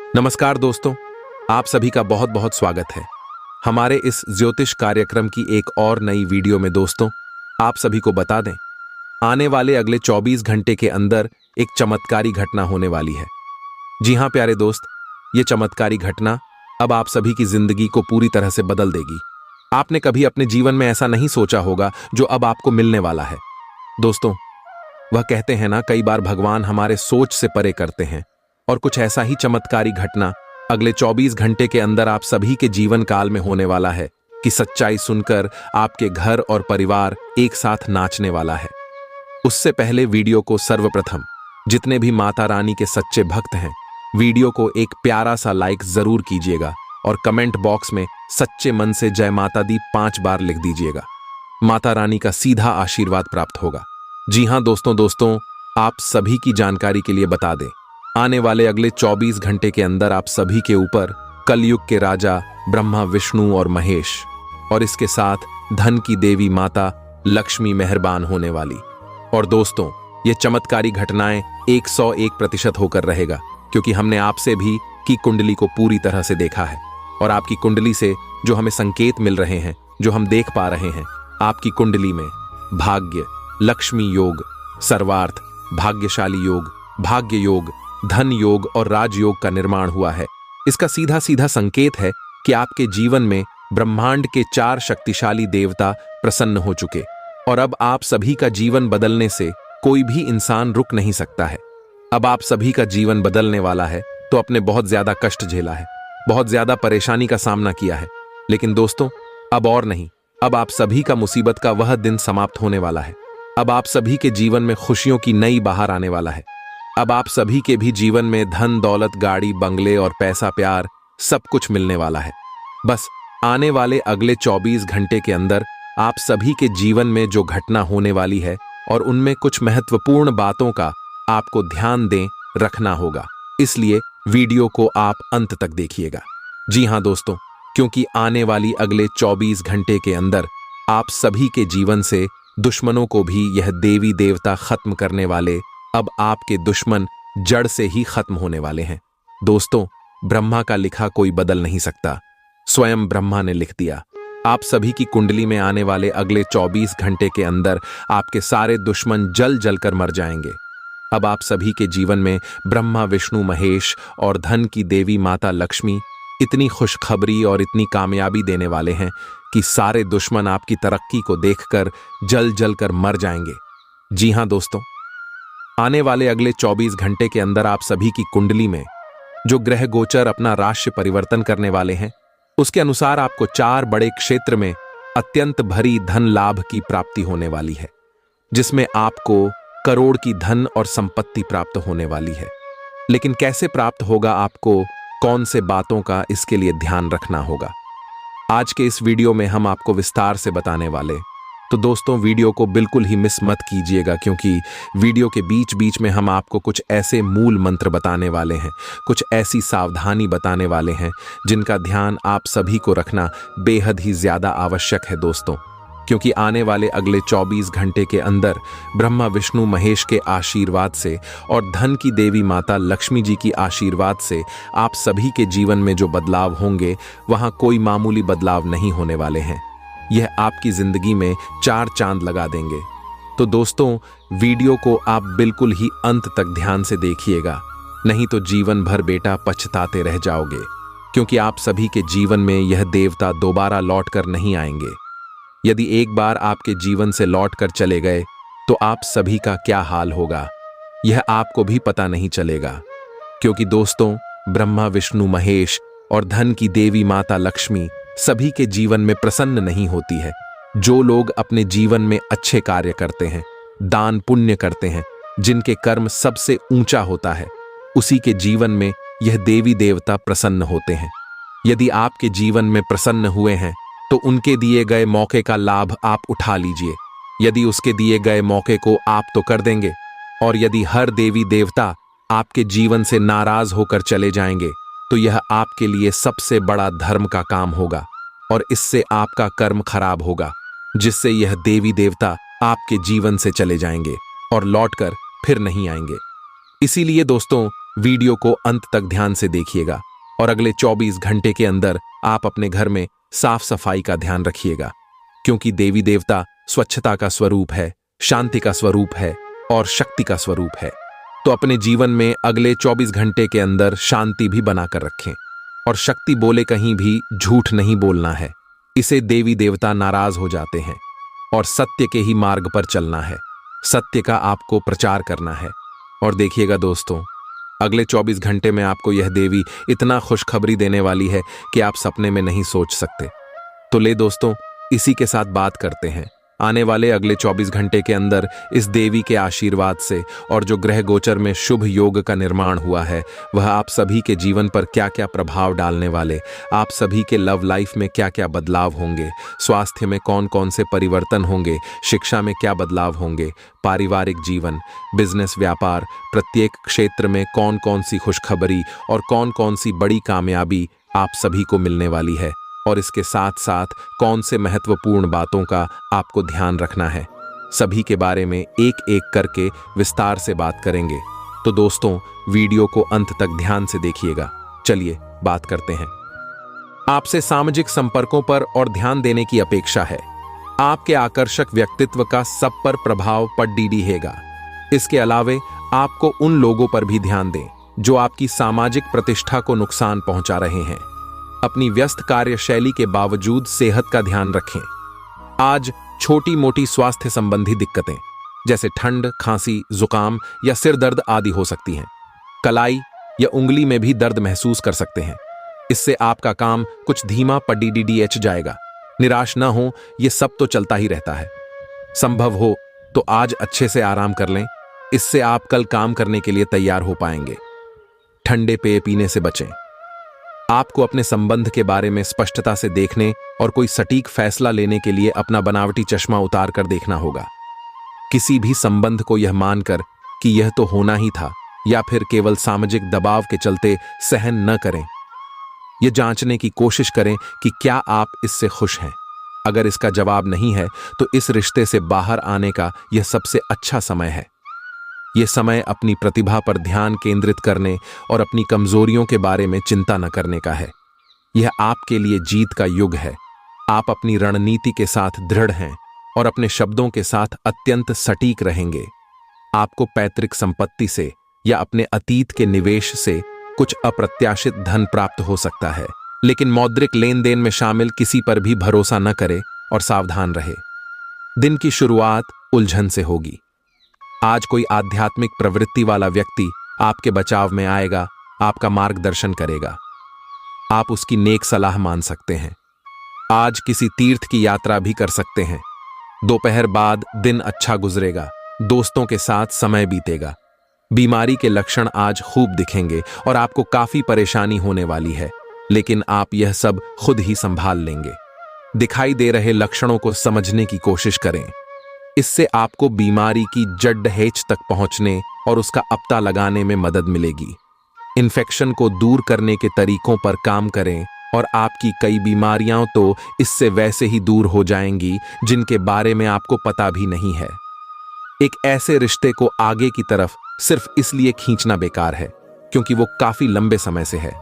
नमस्कार दोस्तों, आप सभी का बहुत बहुत स्वागत है हमारे इस ज्योतिष कार्यक्रम की एक और नई वीडियो में। दोस्तों, आप सभी को बता दें, आने वाले अगले 24 घंटे के अंदर एक चमत्कारी घटना होने वाली है। जी हां प्यारे दोस्त, ये चमत्कारी घटना अब आप सभी की जिंदगी को पूरी तरह से बदल देगी। आपने कभी अपने जीवन में ऐसा नहीं सोचा होगा जो अब आपको मिलने वाला है। दोस्तों, वह कहते हैं ना, कई बार भगवान हमारे सोच से परे करते हैं, और कुछ ऐसा ही चमत्कारी घटना अगले 24 घंटे के अंदर आप सभी के जीवन काल में होने वाला है कि सच्चाई सुनकर आपके घर और परिवार एक साथ नाचने वाला है। उससे पहले वीडियो को सर्वप्रथम जितने भी माता रानी के सच्चे भक्त हैं, वीडियो को एक प्यारा सा लाइक जरूर कीजिएगा और कमेंट बॉक्स में सच्चे मन से जय माता दी 5 बार लिख दीजिएगा। माता रानी का सीधा आशीर्वाद प्राप्त होगा। जी हां दोस्तों, आप सभी की जानकारी के लिए बता दें, आने वाले अगले 24 घंटे के अंदर आप सभी के ऊपर कलयुग के राजा ब्रह्मा, विष्णु और महेश, और इसके साथ धन की देवी माता लक्ष्मी मेहरबान होने वाली। और दोस्तों, ये चमत्कारी घटनाएं 101% होकर रहेगा, क्योंकि हमने आपसे भी की कुंडली को पूरी तरह से देखा है। और आपकी कुंडली से जो हमें संकेत मिल रहे हैं, जो हम देख पा रहे हैं, आपकी कुंडली में भाग्य, लक्ष्मी योग, सर्वार्थ, भाग्यशाली योग, भाग्य योग, धन योग और राजयोग का निर्माण हुआ है। इसका सीधा सीधा संकेत है कि आपके जीवन में ब्रह्मांड के 4 शक्तिशाली देवता प्रसन्न हो चुके, और अब आप सभी का जीवन बदलने से कोई भी इंसान रुक नहीं सकता है। अब आप सभी का जीवन बदलने वाला है, तो आपने बहुत ज्यादा कष्ट झेला है, बहुत ज्यादा परेशानी का सामना किया है, लेकिन दोस्तों अब और नहीं। अब आप सभी का मुसीबत का वह दिन समाप्त होने वाला है। अब आप सभी के जीवन में खुशियों की नई बहार आने वाला है। अब आप सभी के भी जीवन में धन, दौलत, गाड़ी, बंगले और पैसा, प्यार सब कुछ मिलने वाला है। बस आने वाले अगले 24 घंटे के अंदर आप सभी के जीवन में जो घटना होने वाली है, और उनमें कुछ महत्वपूर्ण बातों का आपको ध्यान दें रखना होगा। इसलिए वीडियो को आप अंत तक देखिएगा। जी हां दोस्तों, क्योंकि आने वाली अगले 24 घंटे के अंदर आप सभी के जीवन से दुश्मनों को भी यह देवी देवता खत्म करने वाले, अब आपके दुश्मन जड़ से ही खत्म होने वाले हैं। दोस्तों, ब्रह्मा का लिखा कोई बदल नहीं सकता, स्वयं ब्रह्मा ने लिख दिया। आप सभी की कुंडली में आने वाले अगले 24 घंटे के अंदर आपके सारे दुश्मन जल जल कर मर जाएंगे। अब आप सभी के जीवन में ब्रह्मा, विष्णु, महेश और धन की देवी माता लक्ष्मी इतनी खुशखबरी और इतनी कामयाबी देने वाले हैं कि सारे दुश्मन आपकी तरक्की को देखकर जल जल कर मर जाएंगे। जी हां दोस्तों, आने वाले अगले 24 घंटे के अंदर आप सभी की कुंडली में जो ग्रह गोचर अपना राशि परिवर्तन करने वाले हैं, उसके अनुसार आपको 4 बड़े क्षेत्र में अत्यंत भरी धन लाभ की प्राप्ति होने वाली है, जिसमें आपको करोड़ की धन और संपत्ति प्राप्त होने वाली है। लेकिन कैसे प्राप्त होगा, आपको कौन से बातों का इसके लिए ध्यान रखना होगा, आज के इस वीडियो में हम आपको विस्तार से बताने वाले। तो दोस्तों, वीडियो को बिल्कुल ही मिस मत कीजिएगा, क्योंकि वीडियो के बीच बीच में हम आपको कुछ ऐसे मूल मंत्र बताने वाले हैं, कुछ ऐसी सावधानी बताने वाले हैं जिनका ध्यान आप सभी को रखना बेहद ही ज्यादा आवश्यक है दोस्तों। क्योंकि आने वाले अगले 24 घंटे के अंदर ब्रह्मा, विष्णु, महेश के आशीर्वाद से और धन की देवी माता लक्ष्मी जी की आशीर्वाद से आप सभी के जीवन में जो बदलाव होंगे, वहां कोई मामूली बदलाव नहीं होने वाले हैं। यह आपकी जिंदगी में 4 चांद लगा देंगे। तो दोस्तों, वीडियो को आप बिल्कुल ही अंत तक ध्यान से देखिएगा, नहीं तो जीवन भर बेटा पछताते रह जाओगे, क्योंकि आप सभी के जीवन में यह देवता दोबारा लौट कर नहीं आएंगे। यदि एक बार आपके जीवन से लौट कर चले गए, तो आप सभी का क्या हाल होगा, यह आपको भी पता नहीं चलेगा। क्योंकि दोस्तों, ब्रह्मा, विष्णु, महेश और धन की देवी माता लक्ष्मी सभी के जीवन में प्रसन्न नहीं होती है। जो लोग अपने जीवन में अच्छे कार्य करते हैं, दान पुण्य करते हैं, जिनके कर्म सबसे ऊंचा होता है, उसी के जीवन में यह देवी देवता प्रसन्न होते हैं। यदि आपके जीवन में प्रसन्न हुए हैं, तो उनके दिए गए मौके का लाभ आप उठा लीजिए। यदि उसके दिए गए मौके को आप तो कर देंगे, और यदि हर देवी देवता आपके जीवन से नाराज होकर चले जाएंगे, तो यह आपके लिए सबसे बड़ा धर्म का काम होगा, और इससे आपका कर्म खराब होगा, जिससे यह देवी देवता आपके जीवन से चले जाएंगे और लौटकर फिर नहीं आएंगे। इसीलिए दोस्तों, वीडियो को अंत तक ध्यान से देखिएगा और अगले 24 घंटे के अंदर आप अपने घर में साफ सफाई का ध्यान रखिएगा, क्योंकि देवी देवता स्वच्छता का स्वरूप है, शांति का स्वरूप है और शक्ति का स्वरूप है। तो अपने जीवन में अगले 24 घंटे के अंदर शांति भी बनाकर रखें और शक्ति बोले कहीं भी झूठ नहीं बोलना है। इसे देवी देवता नाराज हो जाते हैं और सत्य के ही मार्ग पर चलना है, सत्य का आपको प्रचार करना है। और देखिएगा दोस्तों, अगले 24 घंटे में आपको यह देवी इतना खुशखबरी देने वाली है कि आप सपने में नहीं सोच सकते। तो ले दोस्तों, इसी के साथ बात करते हैं आने वाले अगले 24 घंटे के अंदर इस देवी के आशीर्वाद से और जो ग्रह गोचर में शुभ योग का निर्माण हुआ है वह आप सभी के जीवन पर क्या क्या प्रभाव डालने वाले, आप सभी के लव लाइफ में क्या क्या बदलाव होंगे, स्वास्थ्य में कौन कौन से परिवर्तन होंगे, शिक्षा में क्या बदलाव होंगे, पारिवारिक जीवन, बिजनेस, व्यापार, प्रत्येक क्षेत्र में कौन कौन सी खुशखबरी और कौन कौन सी बड़ी कामयाबी आप सभी को मिलने वाली है, और इसके साथ साथ कौन से महत्वपूर्ण बातों का आपको ध्यान रखना है, सभी के बारे में एक एक करके विस्तार से बात करेंगे। तो दोस्तों, वीडियो को अंत तक ध्यान से देखिएगा। चलिए बात करते हैं। आपसे सामाजिक संपर्कों पर और ध्यान देने की अपेक्षा है। आपके आकर्षक व्यक्तित्व का सब पर प्रभाव पड़ेगा। इसके अलावे आपको उन लोगों पर भी ध्यान दें जो आपकी सामाजिक प्रतिष्ठा को नुकसान पहुंचा रहे हैं। अपनी व्यस्त कार्यशैली के बावजूद सेहत का ध्यान रखें। आज छोटी मोटी स्वास्थ्य संबंधी दिक्कतें जैसे ठंड, खांसी, जुकाम या सिर दर्द आदि हो सकती हैं। कलाई या उंगली में भी दर्द महसूस कर सकते हैं। इससे आपका काम कुछ धीमा पड़ जाएगा। निराश न हो, ये सब तो चलता ही रहता है। संभव हो तो आज अच्छे से आराम कर लें, इससे आप कल काम करने के लिए तैयार हो पाएंगे। ठंडे पेय पीने से बचें। आपको अपने संबंध के बारे में स्पष्टता से देखने और कोई सटीक फैसला लेने के लिए अपना बनावटी चश्मा उतार कर देखना होगा। किसी भी संबंध को यह मानकर कि यह तो होना ही था या फिर केवल सामाजिक दबाव के चलते सहन न करें। यह जांचने की कोशिश करें कि क्या आप इससे खुश हैं। अगर इसका जवाब नहीं है तो इस रिश्ते से बाहर आने का यह सबसे अच्छा समय है। यह समय अपनी प्रतिभा पर ध्यान केंद्रित करने और अपनी कमजोरियों के बारे में चिंता न करने का है। यह आपके लिए जीत का युग है। आप अपनी रणनीति के साथ दृढ़ हैं और अपने शब्दों के साथ अत्यंत सटीक रहेंगे। आपको पैतृक संपत्ति से या अपने अतीत के निवेश से कुछ अप्रत्याशित धन प्राप्त हो सकता है, लेकिन मौद्रिक लेन देन में शामिल किसी पर भी भरोसा न करें और सावधान रहे। दिन की शुरुआत उलझन से होगी। आज कोई आध्यात्मिक प्रवृत्ति वाला व्यक्ति आपके बचाव में आएगा, आपका मार्गदर्शन करेगा। आप उसकी नेक सलाह मान सकते हैं। आज किसी तीर्थ की यात्रा भी कर सकते हैं। दोपहर बाद दिन अच्छा गुजरेगा, दोस्तों के साथ समय बीतेगा। बीमारी के लक्षण आज खूब दिखेंगे और आपको काफी परेशानी होने वाली है, लेकिन आप यह सब खुद ही संभाल लेंगे। दिखाई दे रहे लक्षणों को समझने की कोशिश करें। इससे आपको बीमारी की जड़ तक पहुंचने और उसका पता लगाने में मदद मिलेगी। इन्फेक्शन को दूर करने के तरीकों पर काम करें और आपकी कई बीमारियां तो इससे वैसे ही दूर हो जाएंगी जिनके बारे में आपको पता भी नहीं है। एक ऐसे रिश्ते को आगे की तरफ सिर्फ इसलिए खींचना बेकार है क्योंकि वो काफी लंबे समय से है।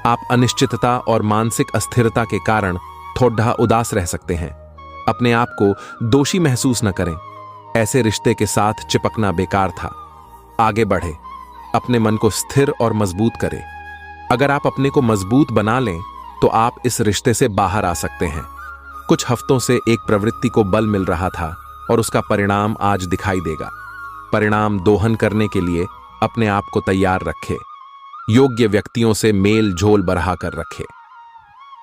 आप अनिश्चितता और मानसिक अस्थिरता के कारण थोड़ा उदास रह सकते हैं। अपने आप को दोषी महसूस न करें। ऐसे रिश्ते के साथ चिपकना बेकार था। आगे बढ़े, अपने मन को स्थिर और मजबूत करें। अगर आप अपने को मजबूत बना लें तो आप इस रिश्ते से बाहर आ सकते हैं। कुछ हफ्तों से एक प्रवृत्ति को बल मिल रहा था और उसका परिणाम आज दिखाई देगा। परिणाम दोहन करने के लिए अपने आप को तैयार रखें। योग्य व्यक्तियों से मेल झोल बढ़ा कर रखें।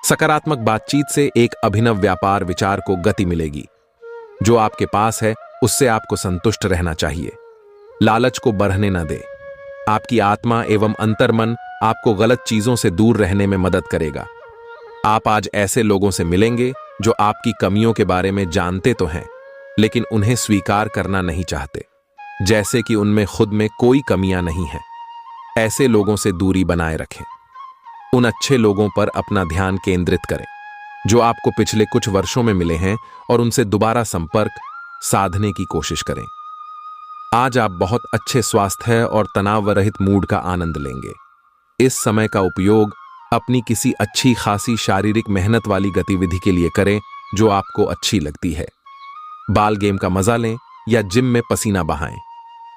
सकारात्मक बातचीत से एक अभिनव व्यापार विचार को गति मिलेगी। जो आपके पास है उससे आपको संतुष्ट रहना चाहिए। लालच को बढ़ने न दे। आपकी आत्मा एवं अंतर्मन आपको गलत चीजों से दूर रहने में मदद करेगा। आप आज ऐसे लोगों से मिलेंगे जो आपकी कमियों के बारे में जानते तो हैं, लेकिन उन्हें स्वीकार करना नहीं चाहते, जैसे कि उनमें खुद में कोई कमियां नहीं हैं। ऐसे लोगों से दूरी बनाए रखें। उन अच्छे लोगों पर अपना ध्यान केंद्रित करें जो आपको पिछले कुछ वर्षों में मिले हैं और उनसे दोबारा संपर्क साधने की कोशिश करें। आज आप बहुत अच्छे स्वास्थ्य और तनाव रहित मूड का आनंद लेंगे। इस समय का उपयोग अपनी किसी अच्छी खासी शारीरिक मेहनत वाली गतिविधि के लिए करें जो आपको अच्छी लगती है। बाल गेम का मजा लें या जिम में पसीना बहाएं।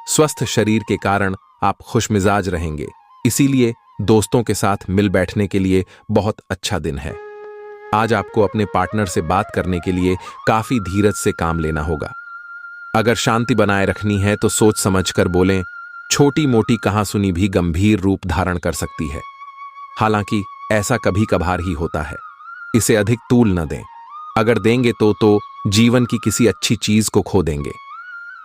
स्वस्थ शरीर के कारण आप खुशमिजाज रहेंगे, इसीलिए दोस्तों के साथ मिल बैठने के लिए बहुत अच्छा दिन है। आज आपको अपने पार्टनर से बात करने के लिए काफी धीरज से काम लेना होगा। अगर शांति बनाए रखनी है तो सोच समझकर बोलें। छोटी मोटी कहासुनी भी गंभीर रूप धारण कर सकती है। हालांकि ऐसा कभी कभार ही होता है, इसे अधिक तूल न दें। अगर देंगे तो जीवन की किसी अच्छी चीज को खो देंगे।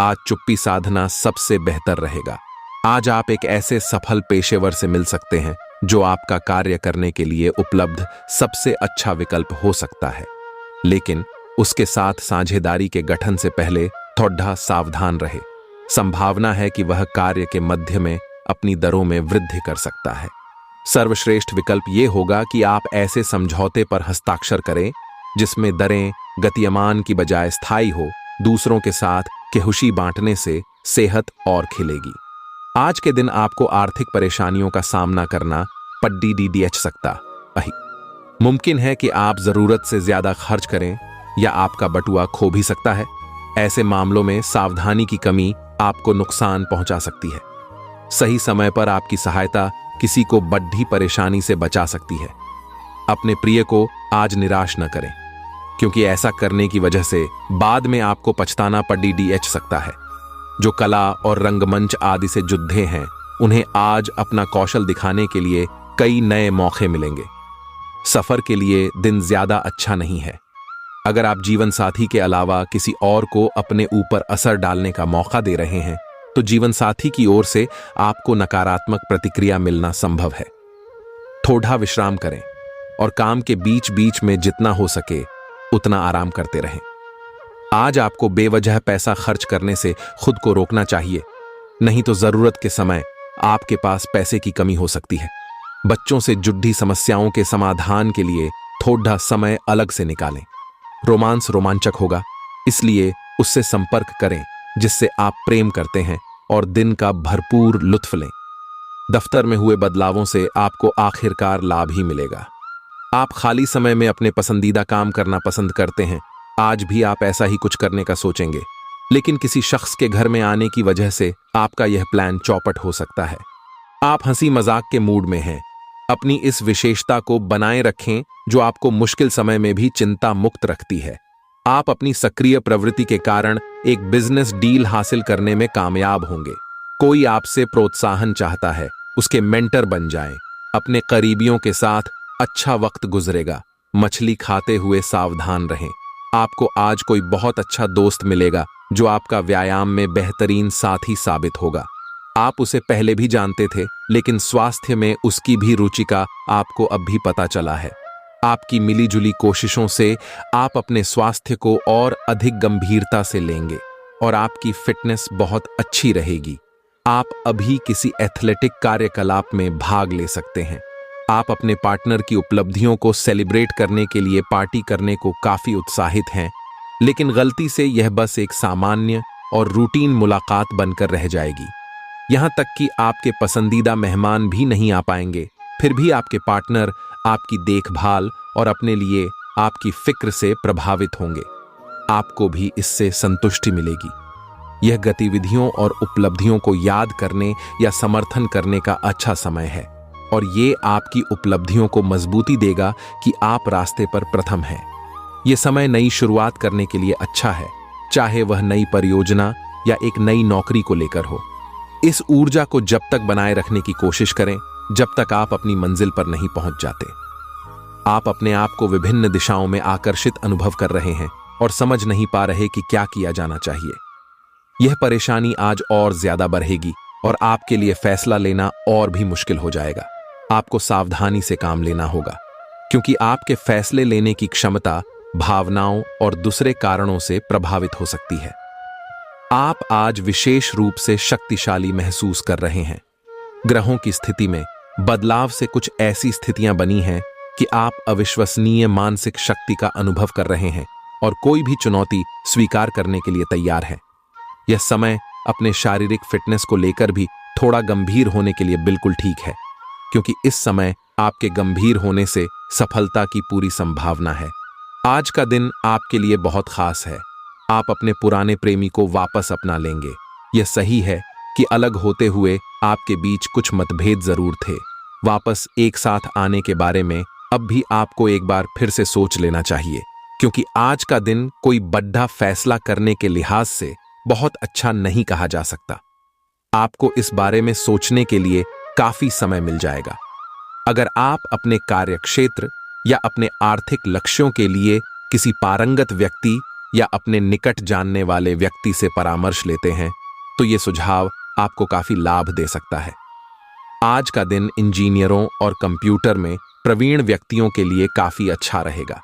आज चुप्पी साधना सबसे बेहतर रहेगा। आज आप एक ऐसे सफल पेशेवर से मिल सकते हैं जो आपका कार्य करने के लिए उपलब्ध सबसे अच्छा विकल्प हो सकता है, लेकिन उसके साथ साझेदारी के गठन से पहले थोड़ा सावधान रहे। संभावना है कि वह कार्य के मध्य में अपनी दरों में वृद्धि कर सकता है। सर्वश्रेष्ठ विकल्प यह होगा कि आप ऐसे समझौते पर हस्ताक्षर करें जिसमें दरें गतिमान की बजाय स्थायी हो। दूसरों के साथ खुशी बांटने से सेहत और खिलेगी। आज के दिन आपको आर्थिक परेशानियों का सामना करना पड़ सकता है। मुमकिन है कि आप जरूरत से ज्यादा खर्च करें या आपका बटुआ खो भी सकता है। ऐसे मामलों में सावधानी की कमी आपको नुकसान पहुंचा सकती है। सही समय पर आपकी सहायता किसी को बड़ी परेशानी से बचा सकती है। अपने प्रिय को आज निराश न करें, क्योंकि ऐसा करने की वजह से बाद में आपको पछताना पड़ सकता है। जो कला और रंगमंच आदि से जुद्धे हैं, उन्हें आज अपना कौशल दिखाने के लिए कई नए मौके मिलेंगे। सफर के लिए दिन ज्यादा अच्छा नहीं है। अगर आप जीवन साथी के अलावा किसी और को अपने ऊपर असर डालने का मौका दे रहे हैं, तो जीवन साथी की ओर से आपको नकारात्मक प्रतिक्रिया मिलना संभव है। थोड़ा विश्राम करें और काम के बीच बीच में जितना हो सके उतना आराम करते रहें। आज आपको बेवजह पैसा खर्च करने से खुद को रोकना चाहिए, नहीं तो जरूरत के समय आपके पास पैसे की कमी हो सकती है। बच्चों से जुड़ी समस्याओं के समाधान के लिए थोड़ा समय अलग से निकालें। रोमांस रोमांचक होगा, इसलिए उससे संपर्क करें जिससे आप प्रेम करते हैं और दिन का भरपूर लुत्फ लें। दफ्तर में हुए बदलावों से आपको आखिरकार लाभ ही मिलेगा। आप खाली समय में अपने पसंदीदा काम करना पसंद करते हैं। आज भी आप ऐसा ही कुछ करने का सोचेंगे, लेकिन किसी शख्स के घर में आने की वजह से आपका यह प्लान चौपट हो सकता है। आप हंसी मजाक के मूड में हैं। अपनी इस विशेषता को बनाए रखें जो आपको मुश्किल समय में भी चिंता मुक्त रखती है। आप अपनी सक्रिय प्रवृत्ति के कारण एक बिजनेस डील हासिल करने में कामयाब होंगे। कोई आपसे प्रोत्साहन चाहता है, उसके मेंटर बन जाएं। अपने करीबियों के साथ अच्छा वक्त गुजरेगा। मछली खाते हुए सावधान रहें। आपको आज कोई बहुत अच्छा दोस्त मिलेगा जो आपका व्यायाम में बेहतरीन साथी साबित होगा। आप उसे पहले भी जानते थे, लेकिन स्वास्थ्य में उसकी भी रुचि का आपको अब भी पता चला है। आपकी मिलीजुली कोशिशों से आप अपने स्वास्थ्य को और अधिक गंभीरता से लेंगे और आपकी फिटनेस बहुत अच्छी रहेगी। आप अभी किसी एथलेटिक कार्यकलाप में भाग ले सकते हैं। आप अपने पार्टनर की उपलब्धियों को सेलिब्रेट करने के लिए पार्टी करने को काफी उत्साहित हैं, लेकिन गलती से यह बस एक सामान्य और रूटीन मुलाकात बनकर रह जाएगी। यहां तक कि आपके पसंदीदा मेहमान भी नहीं आ पाएंगे, फिर भी आपके पार्टनर आपकी देखभाल और अपने लिए आपकी फिक्र से प्रभावित होंगे। आपको भी इससे संतुष्टि मिलेगी। यह गतिविधियों और उपलब्धियों को याद करने या समर्थन करने का अच्छा समय है, और ये आपकी उपलब्धियों को मजबूती देगा कि आप रास्ते पर प्रथम हैं। यह समय नई शुरुआत करने के लिए अच्छा है, चाहे वह नई परियोजना या एक नई नौकरी को लेकर हो। इस ऊर्जा को जब तक बनाए रखने की कोशिश करें जब तक आप अपनी मंजिल पर नहीं पहुंच जाते। आप अपने आप को विभिन्न दिशाओं में आकर्षित अनुभव कर रहे हैं और समझ नहीं पा रहे कि क्या किया जाना चाहिए। यह परेशानी आज और ज्यादा बढ़ेगी और आपके लिए फैसला लेना और भी मुश्किल हो जाएगा। आपको सावधानी से काम लेना होगा, क्योंकि आपके फैसले लेने की क्षमता भावनाओं और दूसरे कारणों से प्रभावित हो सकती है। आप आज विशेष रूप से शक्तिशाली महसूस कर रहे हैं। ग्रहों की स्थिति में बदलाव से कुछ ऐसी स्थितियां बनी हैं कि आप अविश्वसनीय मानसिक शक्ति का अनुभव कर रहे हैं और कोई भी चुनौती स्वीकार करने के लिए तैयार हैं। यह समय अपने शारीरिक फिटनेस को लेकर भी थोड़ा गंभीर होने के लिए बिल्कुल ठीक है, क्योंकि इस समय आपके गंभीर होने से सफलता की पूरी संभावना है। आज का दिन आपके लिए बहुत खास है। आप अपने पुराने प्रेमी को वापस अपना लेंगे। यह सही है कि अलग होते हुए आपके बीच कुछ मतभेद जरूर थे। वापस एक साथ आने के बारे में अब भी आपको एक बार फिर से सोच लेना चाहिए, क्योंकि आज का दिन कोई बड़ा फैसला करने के लिहाज से बहुत अच्छा नहीं कहा जा सकता। आपको इस बारे में सोचने के लिए काफी समय मिल जाएगा। अगर आप अपने कार्यक्षेत्र या अपने आर्थिक लक्ष्यों के लिए किसी पारंगत व्यक्ति या अपने निकट जानने वाले व्यक्ति से परामर्श लेते हैं, तो ये सुझाव आपको काफी लाभ दे सकता है। आज का दिन इंजीनियरों और कंप्यूटर में प्रवीण व्यक्तियों के लिए काफी अच्छा रहेगा।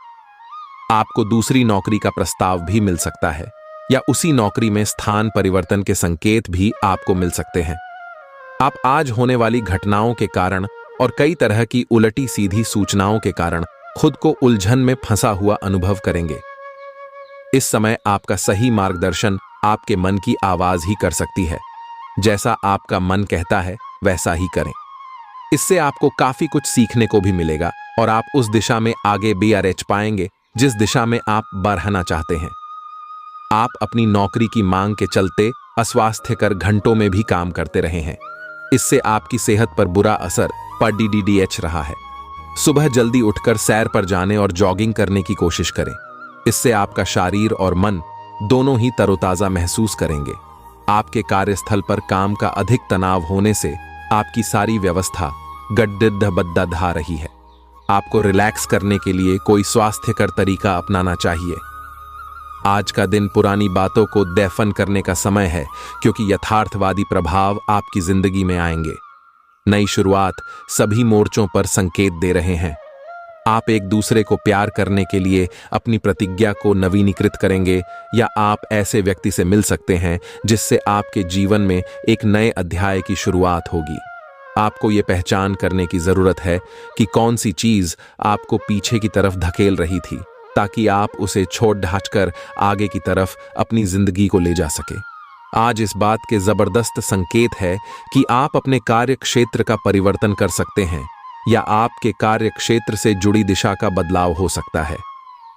आपको दूसरी नौकरी का प्रस्ताव भी मिल सकता है या उसी नौकरी में स्थान परिवर्तन के संकेत भी आपको मिल सकते हैं। आप आज होने वाली घटनाओं के कारण और कई तरह की उलटी सीधी सूचनाओं के कारण खुद को उलझन में फंसा हुआ अनुभव करेंगे। इस समय आपका सही मार्गदर्शन आपके मन की आवाज ही कर सकती है। जैसा आपका मन कहता है वैसा ही करें। इससे आपको काफी कुछ सीखने को भी मिलेगा और आप उस दिशा में आगे बढ़ पाएंगे जिस दिशा में आप बढ़ना चाहते हैं। आप अपनी नौकरी की मांग के चलते अस्वास्थ्यकर घंटों में भी काम करते रहे हैं। इससे आपकी सेहत पर बुरा असर पड़ रहा है। सुबह जल्दी उठकर सैर पर जाने और जॉगिंग करने की कोशिश करें। इससे आपका शरीर और मन दोनों ही तरोताजा महसूस करेंगे। आपके कार्यस्थल पर काम का अधिक तनाव होने से आपकी सारी व्यवस्था गड्ढा धा रही है। आपको रिलैक्स करने के लिए कोई स्वास्थ्यकर तरीका अपनाना चाहिए। आज का दिन पुरानी बातों को दफन करने का समय है, क्योंकि यथार्थवादी प्रभाव आपकी जिंदगी में आएंगे। नई शुरुआत सभी मोर्चों पर संकेत दे रहे हैं। आप एक दूसरे को प्यार करने के लिए अपनी प्रतिज्ञा को नवीनीकृत करेंगे या आप ऐसे व्यक्ति से मिल सकते हैं जिससे आपके जीवन में एक नए अध्याय की शुरुआत होगी। आपको ये पहचान करने की जरूरत है कि कौन सी चीज आपको पीछे की तरफ धकेल रही थी, ताकि आप उसे छोड़ ढांचकर आगे की तरफ अपनी जिंदगी को ले जा सके। आज इस बात के जबरदस्त संकेत है कि आप अपने कार्य क्षेत्र का परिवर्तन कर सकते हैं या आपके कार्य क्षेत्र से जुड़ी दिशा का बदलाव हो सकता है।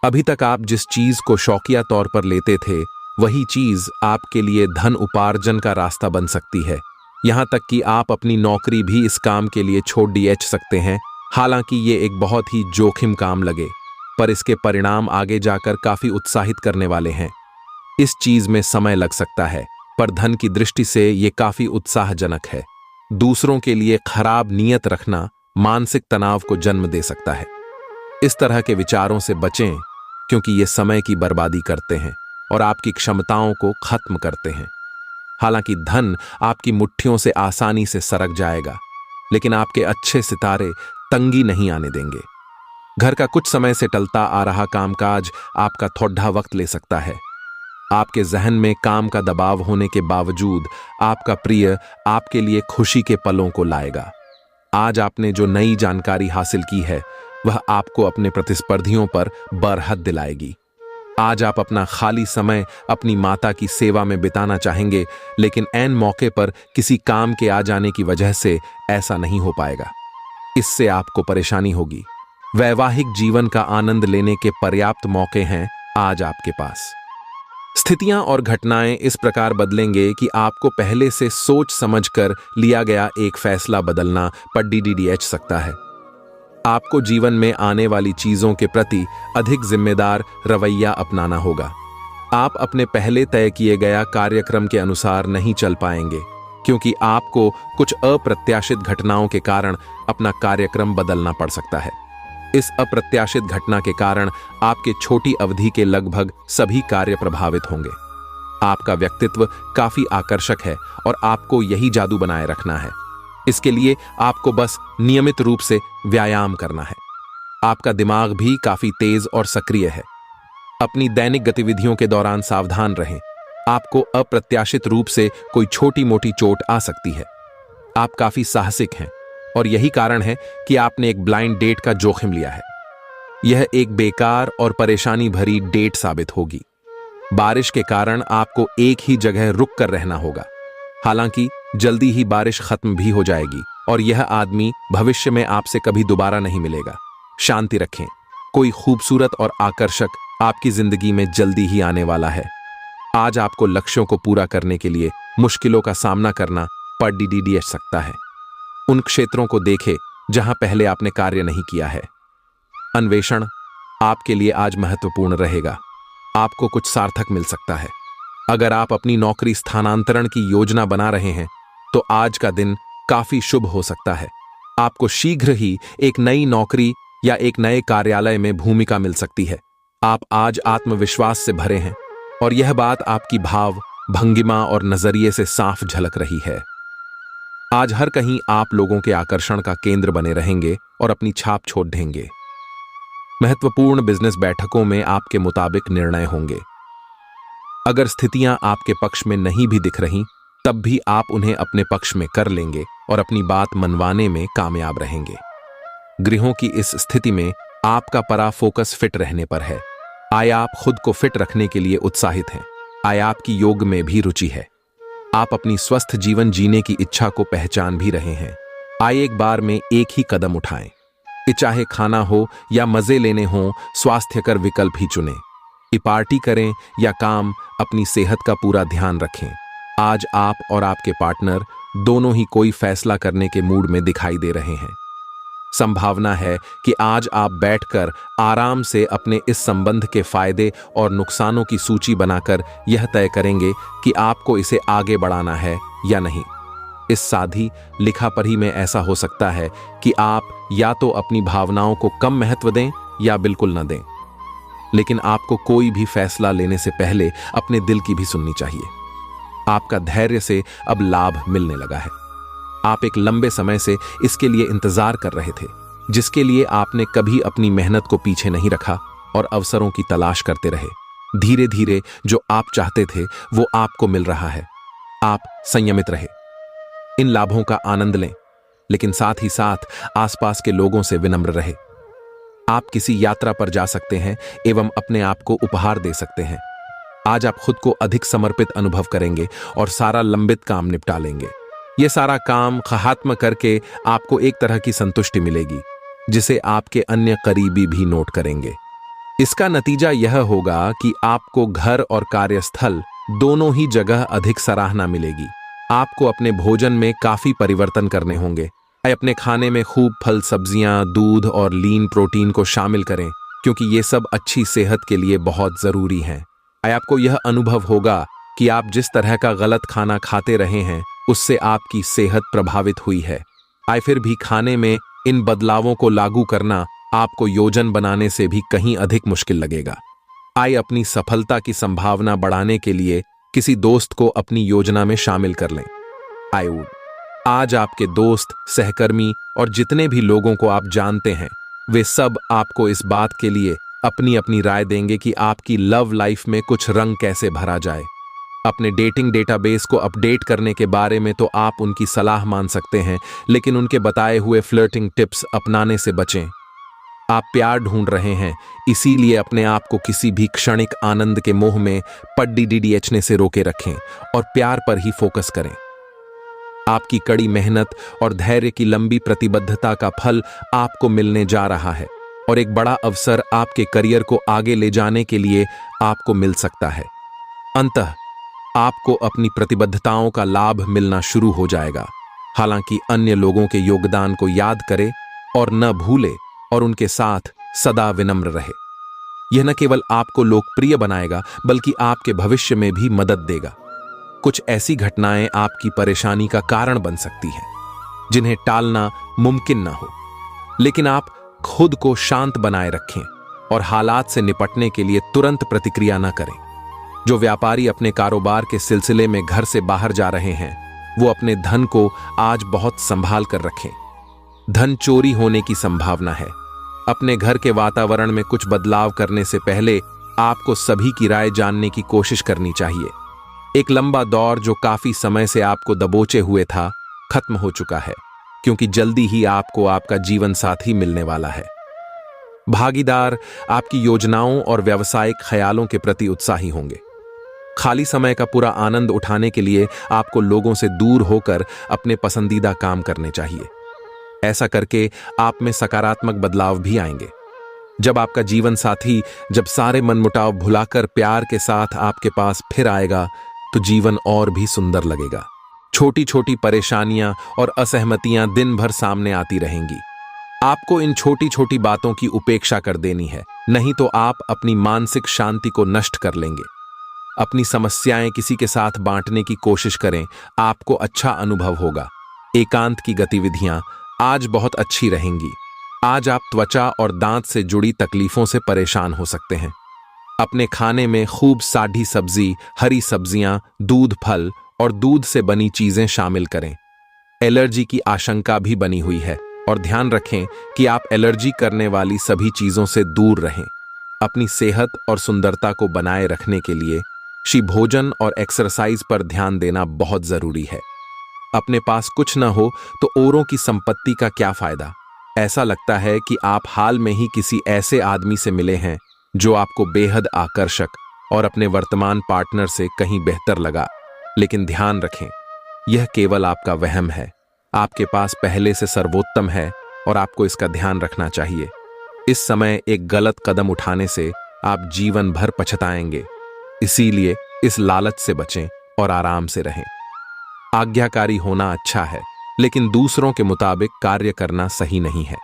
अभी तक आप जिस चीज को शौकिया तौर पर लेते थे, वही चीज आपके लिए धन उपार्जन का रास्ता बन सकती है। यहां तक कि आप अपनी नौकरी भी इस काम के लिए छोड़ सकते हैं। हालांकि ये एक बहुत ही जोखिम काम लगे, पर इसके परिणाम आगे जाकर काफी उत्साहित करने वाले हैं। इस चीज में समय लग सकता है, पर धन की दृष्टि से ये काफी उत्साहजनक है। दूसरों के लिए खराब नीयत रखना मानसिक तनाव को जन्म दे सकता है। इस तरह के विचारों से बचें, क्योंकि ये समय की बर्बादी करते हैं और आपकी क्षमताओं को खत्म करते हैं। हालांकि धन आपकी मुट्ठियों से आसानी से सरक जाएगा, लेकिन आपके अच्छे सितारे तंगी नहीं आने देंगे। घर का कुछ समय से टलता आ रहा कामकाज आपका थोड़ा वक्त ले सकता है। आपके जहन में काम का दबाव होने के बावजूद आपका प्रिय आपके लिए खुशी के पलों को लाएगा। आज आपने जो नई जानकारी हासिल की है, वह आपको अपने प्रतिस्पर्धियों पर बरहत दिलाएगी। आज आप अपना खाली समय अपनी माता की सेवा में बिताना चाहेंगे, लेकिन ऐन मौके पर किसी काम के आ जाने की वजह से ऐसा नहीं हो पाएगा। इससे आपको परेशानी होगी। वैवाहिक जीवन का आनंद लेने के पर्याप्त मौके हैं आज आपके पास। स्थितियां और घटनाएं इस प्रकार बदलेंगे कि आपको पहले से सोच समझकर लिया गया एक फैसला बदलना पड़ सकता है। आपको जीवन में आने वाली चीजों के प्रति अधिक जिम्मेदार रवैया अपनाना होगा। आप अपने पहले तय किए गया कार्यक्रम के अनुसार नहीं चल पाएंगे, क्योंकि आपको कुछ अप्रत्याशित घटनाओं के कारण अपना कार्यक्रम बदलना पड़ सकता है। इस अप्रत्याशित घटना के कारण आपके छोटी अवधि के लगभग सभी कार्य प्रभावित होंगे। आपका व्यक्तित्व काफी आकर्षक है और आपको यही जादू बनाए रखना है। इसके लिए आपको बस नियमित रूप से व्यायाम करना है। आपका दिमाग भी काफी तेज और सक्रिय है। अपनी दैनिक गतिविधियों के दौरान सावधान रहें। आपको अप्रत्याशित रूप से कोई छोटी मोटी चोट आ सकती है। आप काफी साहसिक हैं और यही कारण है कि आपने एक ब्लाइंड डेट का जोखिम लिया है। यह एक बेकार और परेशानी भरी डेट साबित होगी। बारिश के कारण आपको एक ही जगह रुक कर रहना होगा। हालांकि जल्दी ही बारिश खत्म भी हो जाएगी और यह आदमी भविष्य में आपसे कभी दोबारा नहीं मिलेगा। शांति रखें, कोई खूबसूरत और आकर्षक आपकी जिंदगी में जल्दी ही आने वाला है। आज आपको लक्ष्यों को पूरा करने के लिए मुश्किलों का सामना करना पड़ सकता है। उन क्षेत्रों को देखें जहां पहले आपने कार्य नहीं किया है। अन्वेषण आपके लिए आज महत्वपूर्ण रहेगा। आपको कुछ सार्थक मिल सकता है। अगर आप अपनी नौकरी स्थानांतरण की योजना बना रहे हैं तो आज का दिन काफी शुभ हो सकता है। आपको शीघ्र ही एक नई नौकरी या एक नए कार्यालय में भूमिका मिल सकती है। आप आज आत्मविश्वास से भरे हैं और यह बात आपकी भाव, भंगिमा और नजरिए से साफ झलक रही है। आज हर कहीं आप लोगों के आकर्षण का केंद्र बने रहेंगे और अपनी छाप छोड़ देंगे। महत्वपूर्ण बिजनेस बैठकों में आपके मुताबिक निर्णय होंगे। अगर स्थितियां आपके पक्ष में नहीं भी दिख रही तब भी आप उन्हें अपने पक्ष में कर लेंगे और अपनी बात मनवाने में कामयाब रहेंगे। गृहों की इस स्थिति में आपका परा फोकस फिट रहने पर है। आय आप खुद को फिट रखने के लिए उत्साहित हैं। आय आपकी योग में भी रुचि है। आप अपनी स्वस्थ जीवन जीने की इच्छा को पहचान भी रहे हैं। आइए एक बार में एक ही कदम उठाएं। चाहे खाना हो या मजे लेने हो, स्वास्थ्यकर विकल्प ही चुनें। पार्टी करें या काम, अपनी सेहत का पूरा ध्यान रखें। आज आप और आपके पार्टनर दोनों ही कोई फैसला करने के मूड में दिखाई दे रहे हैं। संभावना है कि आज आप बैठकर आराम से अपने इस संबंध के फायदे और नुकसानों की सूची बनाकर यह तय करेंगे कि आपको इसे आगे बढ़ाना है या नहीं। इस साधी लिखा पढ़ी में ऐसा हो सकता है कि आप या तो अपनी भावनाओं को कम महत्व दें या बिल्कुल न दें। लेकिन आपको कोई भी फैसला लेने से पहले अपने दिल की भी सुननी चाहिए। आपका धैर्य से अब लाभ मिलने लगा है। आप एक लंबे समय से इसके लिए इंतजार कर रहे थे, जिसके लिए आपने कभी अपनी मेहनत को पीछे नहीं रखा और अवसरों की तलाश करते रहे। धीरे धीरे जो आप चाहते थे वो आपको मिल रहा है। आप संयमित रहे, इन लाभों का आनंद लें, लेकिन साथ ही साथ आसपास के लोगों से विनम्र रहे। आप किसी यात्रा पर जा सकते हैं एवं अपने आप को उपहार दे सकते हैं। आज आप खुद को अधिक समर्पित अनुभव करेंगे और सारा लंबित काम निपटा लेंगे। ये सारा काम खत्म करके आपको एक तरह की संतुष्टि मिलेगी, जिसे आपके अन्य करीबी भी नोट करेंगे। इसका नतीजा यह होगा कि आपको घर और कार्यस्थल दोनों ही जगह अधिक सराहना मिलेगी। आपको अपने भोजन में काफी परिवर्तन करने होंगे। अपने खाने में खूब फल, सब्जियां, दूध और लीन प्रोटीन को शामिल करें, क्योंकि ये सब अच्छी सेहत के लिए बहुत जरूरी हैं। आपको यह अनुभव होगा कि आप जिस तरह का गलत खाना खाते रहे हैं उससे आपकी सेहत प्रभावित हुई है। फिर भी खाने में इन बदलावों को लागू करना आपको योजना बनाने से भी कहीं अधिक मुश्किल लगेगा। अपनी सफलता की संभावना बढ़ाने के लिए किसी दोस्त को अपनी योजना में शामिल कर लें। आज आपके दोस्त, सहकर्मी और जितने भी लोगों को आप जानते हैं वे सब आपको इस बात के लिए अपनी अपनी राय देंगे कि आपकी लव लाइफ में कुछ रंग कैसे भरा जाए। अपने डेटिंग डेटाबेस को अपडेट करने के बारे में तो आप उनकी सलाह मान सकते हैं, लेकिन उनके बताए हुए फ्लर्टिंग टिप्स अपनाने से बचें। आप प्यार ढूंढ रहे हैं, इसीलिए अपने आप को किसी भी क्षणिक आनंद के मोह में पड़ने से रोके रखें और प्यार पर ही फोकस करें। आपकी कड़ी मेहनत और धैर्य की लंबी प्रतिबद्धता का फल आपको मिलने जा रहा है और एक बड़ा अवसर आपके करियर को आगे ले जाने के लिए आपको मिल सकता है। अंततः आपको अपनी प्रतिबद्धताओं का लाभ मिलना शुरू हो जाएगा। हालांकि अन्य लोगों के योगदान को याद करें और न भूले और उनके साथ सदा विनम्र रहे। यह न केवल आपको लोकप्रिय बनाएगा बल्कि आपके भविष्य में भी मदद देगा। कुछ ऐसी घटनाएं आपकी परेशानी का कारण बन सकती हैं जिन्हें टालना मुमकिन ना हो, लेकिन आप खुद को शांत बनाए रखें और हालात से निपटने के लिए तुरंत प्रतिक्रिया न करें। जो व्यापारी अपने कारोबार के सिलसिले में घर से बाहर जा रहे हैं वो अपने धन को आज बहुत संभाल कर रखें। धन चोरी होने की संभावना है। अपने घर के वातावरण में कुछ बदलाव करने से पहले आपको सभी की राय जानने की कोशिश करनी चाहिए। एक लंबा दौर जो काफी समय से आपको दबोचे हुए था खत्म हो चुका है, क्योंकि जल्दी ही आपको आपका जीवन साथी मिलने वाला है। भागीदार आपकी योजनाओं और व्यावसायिक ख्यालों के प्रति उत्साही होंगे। खाली समय का पूरा आनंद उठाने के लिए आपको लोगों से दूर होकर अपने पसंदीदा काम करने चाहिए। ऐसा करके आप में सकारात्मक बदलाव भी आएंगे। जब आपका जीवन साथी जब सारे मनमुटाव भुलाकर प्यार के साथ आपके पास फिर आएगा तो जीवन और भी सुंदर लगेगा। छोटी छोटी परेशानियां और असहमतियां दिन भर सामने आती रहेंगी। आपको इन छोटी छोटी बातों की उपेक्षा कर देनी है, नहीं तो आप अपनी मानसिक शांति को नष्ट कर लेंगे। अपनी समस्याएं किसी के साथ बांटने की कोशिश करें, आपको अच्छा अनुभव होगा। एकांत की गतिविधियां आज बहुत अच्छी रहेंगी। आज आप त्वचा और दांत से जुड़ी तकलीफों से परेशान हो सकते हैं। अपने खाने में खूब साढ़ी सब्जी, हरी सब्जियां, दूध, फल और दूध से बनी चीजें शामिल करें। एलर्जी की आशंका भी बनी हुई है और ध्यान रखें कि आप एलर्जी करने वाली सभी चीजों से दूर रहें। अपनी सेहत और सुंदरता को बनाए रखने के लिए भोजन और एक्सरसाइज पर ध्यान देना बहुत जरूरी है। अपने पास कुछ न हो तो औरों की संपत्ति का क्या फायदा। ऐसा लगता है कि आप हाल में ही किसी ऐसे आदमी से मिले हैं जो आपको बेहद आकर्षक और अपने वर्तमान पार्टनर से कहीं बेहतर लगा, लेकिन ध्यान रखें, यह केवल आपका वहम है। आपके पास पहले से सर्वोत्तम है और आपको इसका ध्यान रखना चाहिए। इस समय एक गलत कदम उठाने से आप जीवन भर पछताएंगे। इसीलिए इस लालच से बचें और आराम से रहें। आज्ञाकारी होना अच्छा है, लेकिन दूसरों के मुताबिक कार्य करना सही नहीं है।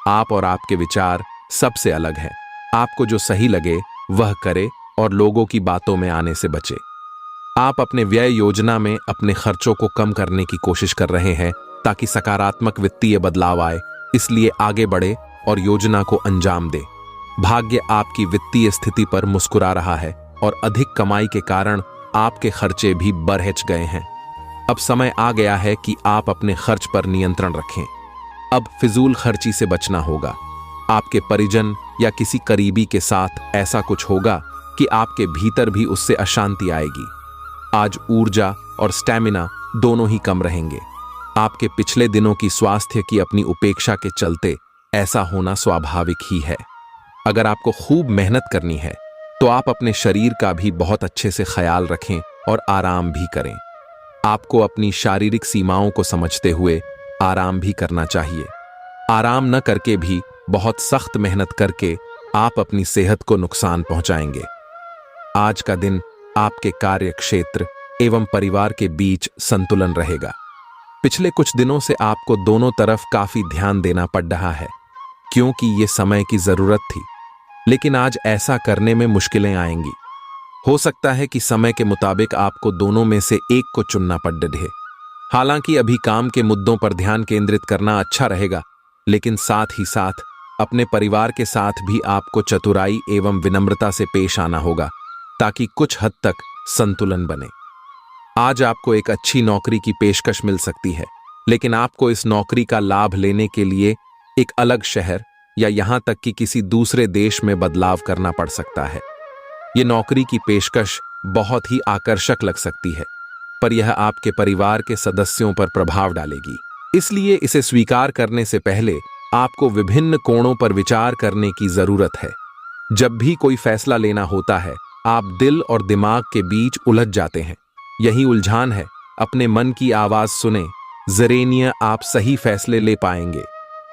आप और आपके विचार सबसे अलग हैं। आपको जो सही लगे वह करे और लोगों की बातों में आने से बचे। आप अपने व्यय योजना में अपने खर्चों को कम करने की कोशिश कर रहे हैं ताकि सकारात्मक वित्तीय बदलाव आए, इसलिए आगे बढ़े और योजना को अंजाम दे। भाग्य आपकी वित्तीय स्थिति पर मुस्कुरा रहा है और अधिक कमाई के कारण आपके खर्चे भी बढ़ गए हैं। अब समय आ गया है कि आप अपने खर्च पर नियंत्रण रखें। अब फिजूल खर्ची से बचना होगा। आपके परिजन या किसी करीबी के साथ ऐसा कुछ होगा कि आपके भीतर भी उससे अशांति आएगी। आज ऊर्जा और स्टैमिना दोनों ही कम रहेंगे। आपके पिछले दिनों की स्वास्थ्य की अपनी उपेक्षा के चलते ऐसा होना स्वाभाविक ही है। अगर आपको खूब मेहनत करनी है तो आप अपने शरीर का भी बहुत अच्छे से ख्याल रखें और आराम भी करें। आपको अपनी शारीरिक सीमाओं को समझते हुए आराम भी करना चाहिए। आराम न करके भी बहुत सख्त मेहनत करके आप अपनी सेहत को नुकसान पहुंचाएंगे। आज का दिन आपके कार्य क्षेत्र एवं परिवार के बीच संतुलन रहेगा। पिछले कुछ दिनों से आपको दोनों तरफ काफी ध्यान देना पड़ रहा है, क्योंकि ये समय की जरूरत थी, लेकिन आज ऐसा करने में मुश्किलें आएंगी। हो सकता है कि समय के मुताबिक आपको दोनों में से एक को चुनना पड़ रहे। हालांकि अभी काम के मुद्दों पर ध्यान केंद्रित करना अच्छा रहेगा, लेकिन साथ ही साथ अपने परिवार के साथ भी आपको चतुराई एवं विनम्रता से पेश आना होगा ताकि कुछ हद तक संतुलन बने। आज आपको एक अच्छी नौकरी की पेशकश मिल सकती है, लेकिन आपको इस नौकरी का लाभ लेने के लिए एक अलग शहर या यहां तक कि किसी दूसरे देश में बदलाव करना पड़ सकता है। ये नौकरी की पेशकश बहुत ही आकर्षक लग सकती है, पर यह आपके परिवार के सदस्यों पर प्रभाव डालेगी। इसलिए इसे स्वीकार करने से पहले आपको विभिन्न कोणों पर विचार करने की जरूरत है। जब भी कोई फैसला लेना होता है, आप दिल और दिमाग के बीच उलझ जाते हैं। यही उलझान है। अपने मन की आवाज सुने, जरेनिया आप सही फैसले ले पाएंगे।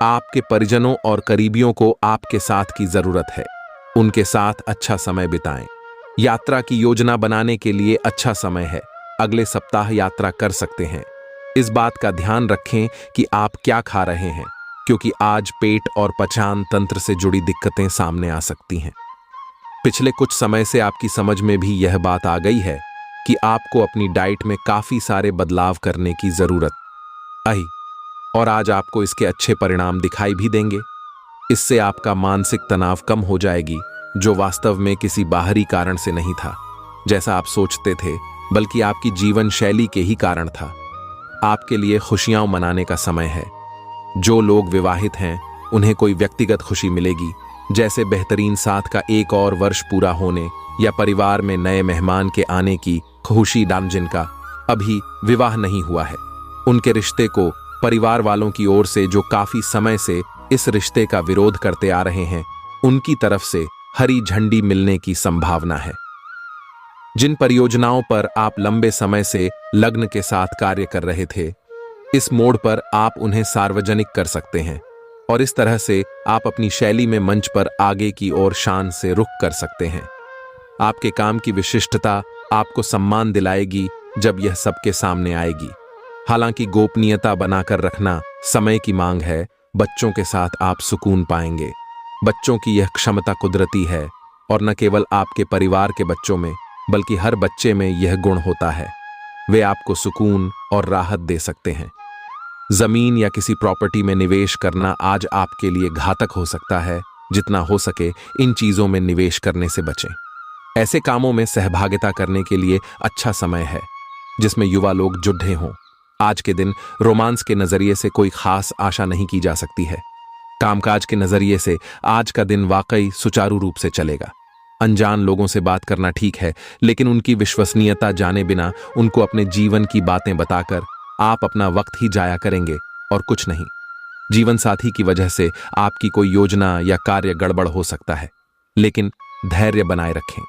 आपके परिजनों और करीबियों को आपके साथ की जरूरत है। उनके साथ अच्छा समय बिताएं। यात्रा की योजना बनाने के लिए अच्छा समय है। अगले सप्ताह यात्रा कर सकते हैं। इस बात का ध्यान रखें कि आप क्या खा रहे हैं, क्योंकि आज पेट और पचान तंत्र से जुड़ी दिक्कतें सामने आ सकती हैं। पिछले कुछ समय से आपकी समझ में भी यह बात आ गई है कि आपको अपनी डाइट में काफी सारे बदलाव करने की जरूरत आई, और आज आपको इसके अच्छे परिणाम दिखाई भी देंगे। इससे आपका मानसिक तनाव कम हो जाएगी, जो वास्तव में किसी बाहरी कारण से नहीं था जैसा आप सोचते थे, बल्कि आपकी जीवन शैली के ही कारण था। आपके लिए खुशियां मनाने का समय है। जो लोग विवाहित हैं उन्हें कोई व्यक्तिगत खुशी मिलेगी, जैसे बेहतरीन साथ का एक और वर्ष पूरा होने या परिवार में नए मेहमान के आने की खुशी। जिनका अभी विवाह नहीं हुआ है, उनके रिश्ते को परिवार वालों की ओर से जो काफी समय से इस रिश्ते का विरोध करते आ रहे हैं, उनकी तरफ से हरी झंडी मिलने की संभावना है। जिन परियोजनाओं पर आप लंबे समय से लग्न के साथ कार्य कर रहे थे, इस मोड़ पर आप उन्हें सार्वजनिक कर सकते हैं और इस तरह से आप अपनी शैली में मंच पर आगे की ओर शान से रुख कर सकते हैं। आपके काम की विशिष्टता आपको सम्मान दिलाएगी जब यह सबके सामने आएगी। हालांकि गोपनीयता बनाकर रखना समय की मांग है, बच्चों के साथ आप सुकून पाएंगे। बच्चों की यह क्षमता कुदरती है और न केवल आपके परिवार के बच्चों में बल्कि हर बच्चे में यह गुण होता है। वे आपको सुकून और राहत दे सकते हैं। जमीन या किसी प्रॉपर्टी में निवेश करना आज आपके लिए घातक हो सकता है। जितना हो सके इन चीजों में निवेश करने से बचें। ऐसे कामों में सहभागिता करने के लिए अच्छा समय है जिसमें युवा लोग जुड़े हों। आज के दिन रोमांस के नजरिए से कोई खास आशा नहीं की जा सकती है। कामकाज के नजरिए से आज का दिन वाकई सुचारू रूप से चलेगा। अनजान लोगों से बात करना ठीक है, लेकिन उनकी विश्वसनीयता जाने बिना उनको अपने जीवन की बातें बताकर आप अपना वक्त ही जाया करेंगे और कुछ नहीं। जीवन साथी की वजह से आपकी कोई योजना या कार्य गड़बड़ हो सकता है, लेकिन धैर्य बनाए रखें।